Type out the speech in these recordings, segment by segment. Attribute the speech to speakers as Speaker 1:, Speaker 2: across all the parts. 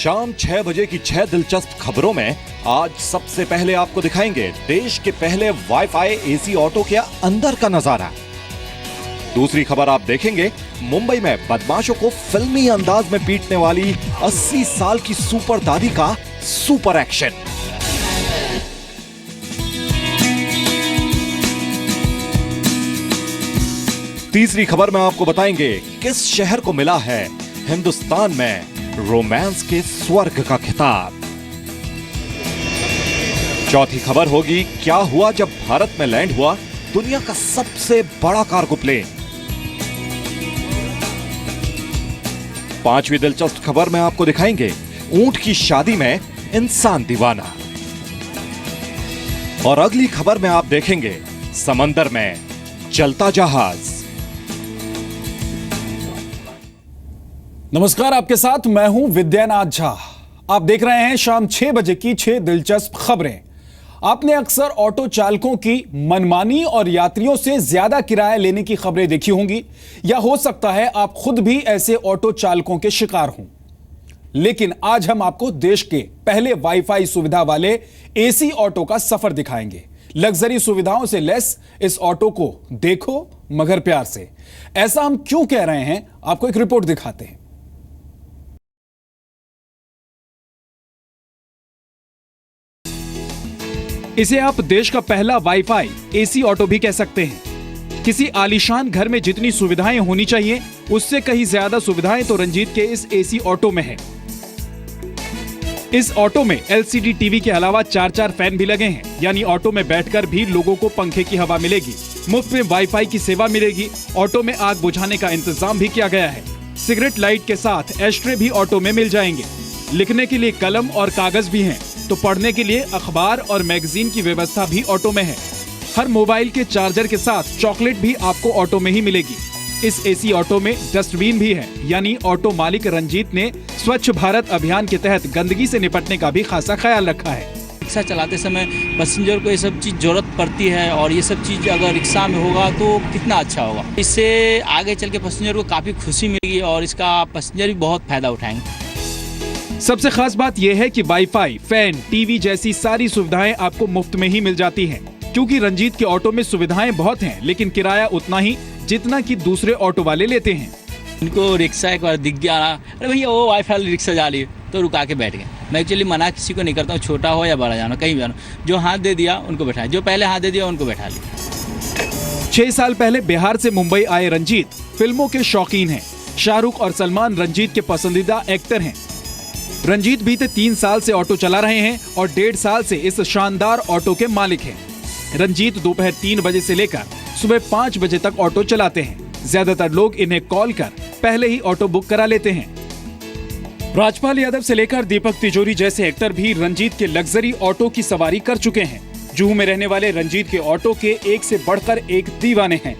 Speaker 1: शाम 6 बजे की 6 दिलचस्प खबरों में आज सबसे पहले आपको दिखाएंगे देश के पहले वाईफाई एसी ऑटो के अंदर का नजारा। दूसरी खबर आप देखेंगे मुंबई में बदमाशों को फिल्मी अंदाज में पीटने वाली 80 साल की सुपर दादी का सुपर एक्शन। तीसरी खबर में आपको बताएंगे किस शहर को मिला है हिंदुस्तान में रोमांस के स्वर्ग का खिताब। चौथी खबर होगी क्या हुआ जब भारत में लैंड हुआ दुनिया का सबसे बड़ा कार्गो प्लेन। पांचवी दिलचस्प खबर में आपको दिखाएंगे ऊंट की शादी में इंसान दीवाना। और अगली खबर में आप देखेंगे समंदर में चलता जहाज।
Speaker 2: नमस्कार, आपके साथ मैं हूं विद्यानाथ झा। आप देख रहे हैं शाम 6 बजे की 6 दिलचस्प खबरें। आपने अक्सर ऑटो चालकों की मनमानी और यात्रियों से ज्यादा किराया लेने की खबरें देखी होंगी, या हो सकता है आप खुद भी ऐसे ऑटो चालकों के शिकार हों। लेकिन आज हम आपको देश के पहले वाईफाई सुविधा वाले एसी ऑटो का सफर दिखाएंगे। लग्जरी सुविधाओं से लैस इस ऑटो को देखो मगर प्यार से। ऐसा हम क्यों कह रहे हैं, आपको एक रिपोर्ट दिखाते हैं। इसे आप देश का पहला वाईफाई एसी ऑटो भी कह सकते हैं। किसी आलीशान घर में जितनी सुविधाएं होनी चाहिए उससे कहीं ज्यादा सुविधाएं तो रंजीत के इस एसी ऑटो में है। इस ऑटो में एलसीडी टीवी के अलावा 4 फैन भी लगे हैं, यानी ऑटो में बैठकर भी लोगों को पंखे की हवा मिलेगी। मुफ्त में वाईफाई की सेवा मिलेगी। ऑटो में आग बुझाने का इंतजाम भी किया गया है। सिगरेट लाइट के साथ एस्ट्रे भी ऑटो में मिल जाएंगे। लिखने के लिए कलम और कागज भी हैं, तो पढ़ने के लिए अखबार और मैगजीन की व्यवस्था भी ऑटो में है। हर मोबाइल के चार्जर के साथ चॉकलेट भी आपको ऑटो में ही मिलेगी। इस एसी ऑटो में डस्टबिन भी है, यानी ऑटो मालिक रंजीत ने स्वच्छ भारत अभियान के तहत गंदगी से निपटने का भी खासा ख्याल रखा है।
Speaker 3: रिक्शा चलाते समय पैसेंजर को ये सब चीज़ जरूरत पड़ती है, और ये सब चीज़ अगर रिक्शा में होगा तो कितना अच्छा होगा। इससे आगे चल के पैसेंजर को काफ़ी खुशी मिलेगी और इसका पैसेंजर भी बहुत फायदा उठाएंगे।
Speaker 2: सबसे खास बात यह है कि वाईफाई, फैन, टीवी जैसी सारी सुविधाएं आपको मुफ्त में ही मिल जाती हैं, क्योंकि रंजीत के ऑटो में सुविधाएं बहुत हैं, लेकिन किराया उतना ही जितना कि दूसरे ऑटो वाले लेते हैं।
Speaker 3: इनको रिक्शा एक बार दिख गया, अरे भैया वो वाईफाई रिक्शा जा रही है, तो रुका के बैठ गए। मैं एक्चुअली मना किसी को नहीं करता हूँ, छोटा हो या बड़ा जाना, कहीं भी जाना। जो हाथ दे दिया उनको बैठाया, जो पहले हाथ दे दिया उनको बैठा लिया।
Speaker 2: 6 साल पहले बिहार से मुंबई आए रंजीत फिल्मों के शौकीन हैं। शाहरुख और सलमान रंजीत के पसंदीदा एक्टर हैं। रंजीत बीते 3 साल से ऑटो चला रहे हैं और 1.5 साल से इस शानदार ऑटो के मालिक हैं। रंजीत दोपहर 3 बजे से लेकर सुबह 5 बजे तक ऑटो चलाते हैं। ज्यादातर लोग इन्हें कॉल कर पहले ही ऑटो बुक करा लेते हैं। राजपाल यादव से लेकर दीपक तिजोरी जैसे एक्टर भी रंजीत के लग्जरी ऑटो की सवारी कर चुके हैं। जुहू में रहने वाले रंजीत के ऑटो के एक से बढ़कर एक दीवाने हैं।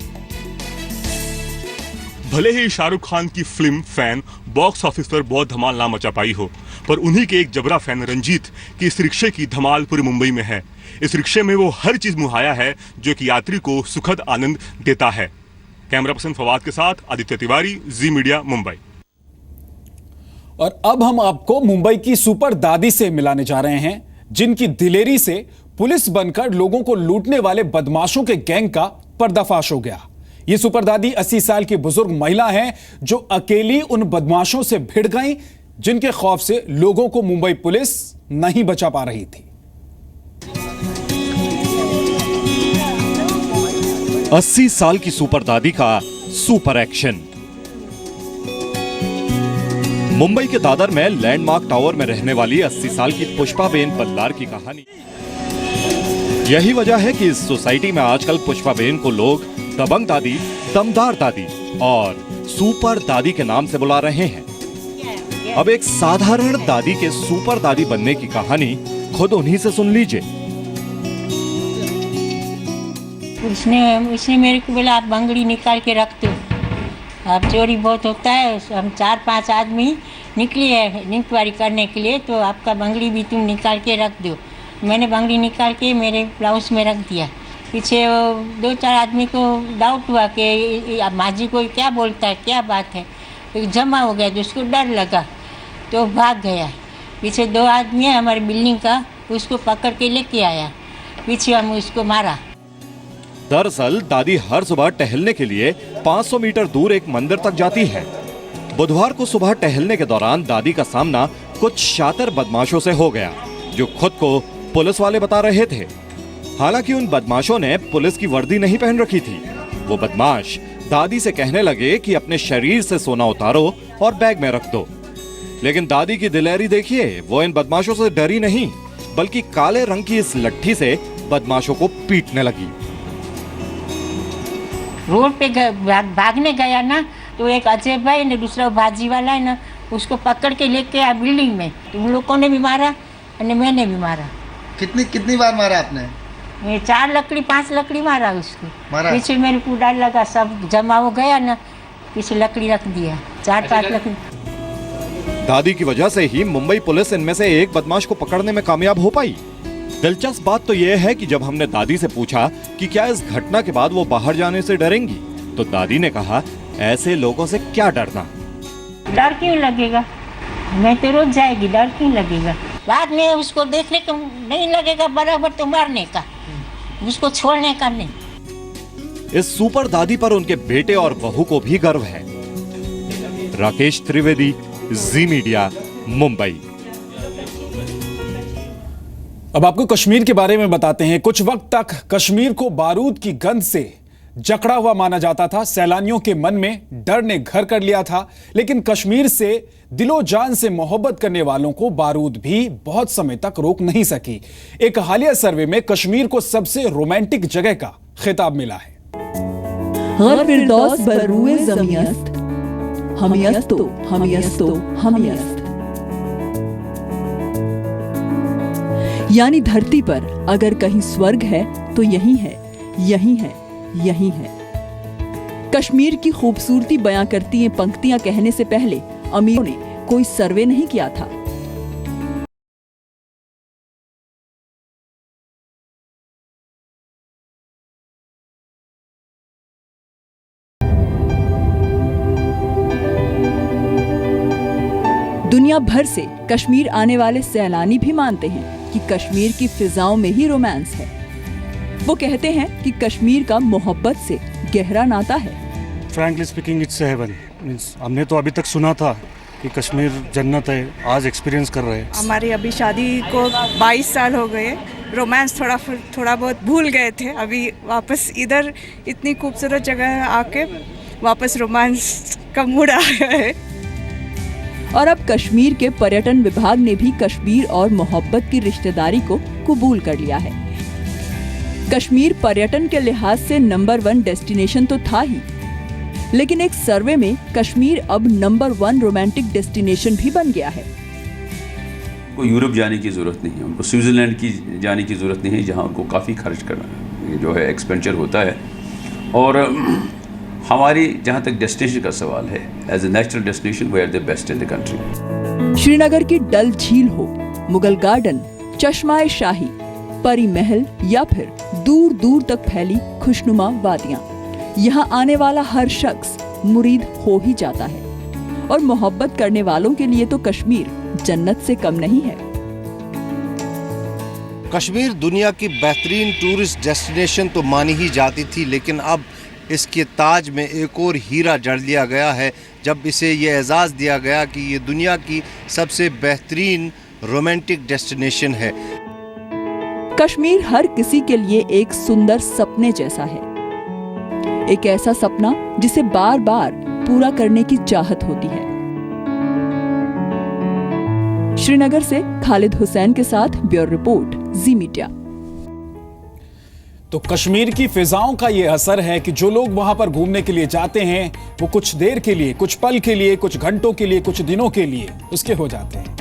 Speaker 4: भले ही शाहरुख खान की फिल्म फैन बॉक्स ऑफिस पर बहुत धमाल ना मचा पाई हो, पर उन्हीं के एक जबरा फैन रंजीत की इस रिक्शे की धमाल पूरी मुंबई में है। इस रिक्शे में वो हर चीज मुहैया है जो एक यात्री को सुखद आनंद देता है। कैमरा पर्सन फवाद के साथ आदित्य तिवारी, जी मीडिया, मुंबई।
Speaker 2: और अब हम आपको मुंबई की सुपर दादी से मिलाने जा रहे हैं, जिनकी दिलेरी से पुलिस बनकर लोगों को लूटने वाले बदमाशों के गैंग का पर्दाफाश हो गया। ये सुपर दादी 80 साल की बुजुर्ग महिला हैं, जो अकेली उन बदमाशों से भिड़ गईं, जिनके खौफ से लोगों को मुंबई पुलिस नहीं बचा पा रही थी।
Speaker 1: 80 साल की सुपर दादी का सुपर एक्शन। मुंबई के दादर में लैंडमार्क टावर में रहने वाली 80 साल की पुष्पाबेन बल्लार की कहानी। यही वजह है कि इस सोसाइटी में आजकल पुष्पाबेन को लोग दबंग दादी, दमदार दादी और सुपर दादी के नाम से बुला रहे हैं। अब एक साधारण दादी के सुपर दादी बनने की कहानी खुद उन्हीं से सुन लीजिए।
Speaker 5: उसने मेरे को बोला आप बंगड़ी निकाल के रख दो, अब चोरी बहुत होता है। हम 4-5 आदमी निकले हैं इंक्वायरी करने के लिए, तो आपका बंगड़ी भी तुम निकाल के रख दो। मैंने बंगड़ी निकाल के मेरे ब्लाउज में रख दिया। पीछे 2-4 आदमी को डाउट हुआ कि माजी को क्या बोलता है, क्या बात है, जमा हो गया, तो उसको डर लगा तो भाग गया। पीछे 2 आदमी है हमारी बिल्डिंग का, उसको पकड़ के लेके आया, पीछे हम उसको मारा।
Speaker 1: दरअसल दादी हर सुबह टहलने के लिए 500 मीटर दूर एक मंदिर तक जाती है। बुधवार को सुबह टहलने के दौरान दादी का सामना कुछ शातिर बदमाशों से हो गया, जो खुद को पुलिस वाले बता रहे थे। हालांकि उन बदमाशों ने पुलिस की वर्दी नहीं पहन रखी थी। वो बदमाश दादी से कहने लगे कि अपने शरीर से सोना उतारो और बैग में रख दो। लेकिन दादी की दिलेरी देखिए, वो इन बदमाशों से डरी नहीं, बल्कि काले रंग की इस लट्ठी से बदमाशों को पीटने लगी।
Speaker 5: रोड पे भागने गया ना, तो एक अजय भाई ने, दूसरा भाजी वाला है ना, उसको पकड़ के लेके आया बिल्डिंग में। तो उन लोगों ने भी मारा और मैंने भी मारा।
Speaker 6: कितनी बार मारा आपने?
Speaker 5: 4 लकड़ी 5 लकड़ी मारा उसको।
Speaker 6: मारा?
Speaker 5: पीछे मेरे को डर लगा, सब जमा हो गया ना, पीछे लकड़ी रख दिया, 4-5 लकड़ी।
Speaker 1: दादी की वजह से ही मुंबई पुलिस इनमें से एक बदमाश को पकड़ने में कामयाब हो पाई। दिलचस्प बात तो यह है कि जब हमने दादी से पूछा कि क्या इस घटना के बाद वो बाहर जाने से डरेंगी, तो दादी ने कहा, ऐसे लोगों से क्या डरना।
Speaker 5: डर क्यों लगेगा, मैं तो रोज जाएगी, डर क्यों लगेगा। बाद में उसको देखने को नहीं लगेगा, बराबर तो मारने का, उसको छोड़ने का नहीं।
Speaker 1: इस सुपर दादी पर उनके बेटे और बहू को भी गर्व है। राकेश त्रिवेदी, जी मीडिया, मुंबई।
Speaker 2: अब आपको कश्मीर के बारे में बताते हैं। कुछ वक्त तक कश्मीर को बारूद की गंध से जकड़ा हुआ माना जाता था। सैलानियों के मन में डर ने घर कर लिया था। लेकिन कश्मीर से दिलो जान से मोहब्बत करने वालों को बारूद भी बहुत समय तक रोक नहीं सकी। एक हालिया सर्वे में कश्मीर को सबसे रोमांटिक जगह का खिताब मिला है।
Speaker 7: गर फिरदौस बरूए ज़मीयस्त, हमियस्तो हमियस्तो हमियस्त। यानी धरती पर अगर कहीं स्वर्ग है तो यही है, यही है, यही है। कश्मीर की खूबसूरती बयां करती ये पंक्तियां कहने से पहले अमीरों ने कोई सर्वे नहीं किया था। दुनिया भर से कश्मीर आने वाले सैलानी भी मानते हैं कि कश्मीर की फिजाओं में ही रोमांस है। वो कहते हैं कि कश्मीर का मोहब्बत से गहरा नाता है।
Speaker 8: Frankly speaking it's heaven. Means हमने तो अभी तक सुना था कि कश्मीर जन्नत है, आज एक्सपीरियंस कर रहे हैं।
Speaker 9: हमारी अभी शादी को 22 साल हो गए। रोमांस थोड़ा बहुत भूल गए थे, अभी वापस इधर इतनी खूबसूरत जगह आके वापस रोमांस का मूड आ गया है।
Speaker 7: और अब कश्मीर के पर्यटन विभाग ने भी कश्मीर और मोहब्बत की रिश्तेदारी को कबूल कर लिया है। कश्मीर पर्यटन के लिहाज से नंबर 1 डेस्टिनेशन तो था ही, लेकिन एक सर्वे में कश्मीर अब नंबर 1 रोमांटिक डेस्टिनेशन भी बन गया है।
Speaker 10: उनको यूरोप जाने की ज़रूरत नहीं है, उनको स्विट्ज़रलैंड की जाने की ज़रूरत नहीं है, जहाँ उनको काफ़ी खर्च करना जो है एक्सपेंचर होता है। और हमारी जहाँ तक डेस्टिनेशन का सवाल है, as a natural destination we are the best in the country.
Speaker 7: Srinagar की डल झील हो, मुगल गार्डन, चश्माए शाही, परी महल या फिर दूर दूर तक फैली खुशनुमा वादियां, यहाँ आने वाला हर शख्स मुरीद हो ही जाता है। और मोहब्बत करने वालों के लिए तो कश्मीर जन्नत से कम नहीं है।
Speaker 11: कश्मीर दुनिया की बेहतरीन टूरिस्ट डेस्टिनेशन तो मानी ही जाती थी, लेकिन अब इसके ताज में एक और हीरा जड़ लिया गया है, जब इसे ये एजाज़ दिया गया कि ये दुनिया की सबसे बेहतरीन रोमांटिक डेस्टिनेशन है।
Speaker 7: कश्मीर हर किसी के लिए एक सुंदर सपने जैसा है, एक ऐसा सपना जिसे बार बार पूरा करने की चाहत होती है। श्रीनगर से खालिद हुसैन के साथ ब्यूरो रिपोर्ट, जी मीडिया।
Speaker 2: तो कश्मीर की फिजाओं का ये असर है कि जो लोग वहां पर घूमने के लिए जाते हैं वो कुछ देर के लिए, कुछ पल के लिए, कुछ घंटों के लिए, कुछ दिनों के लिए उसके हो जाते हैं।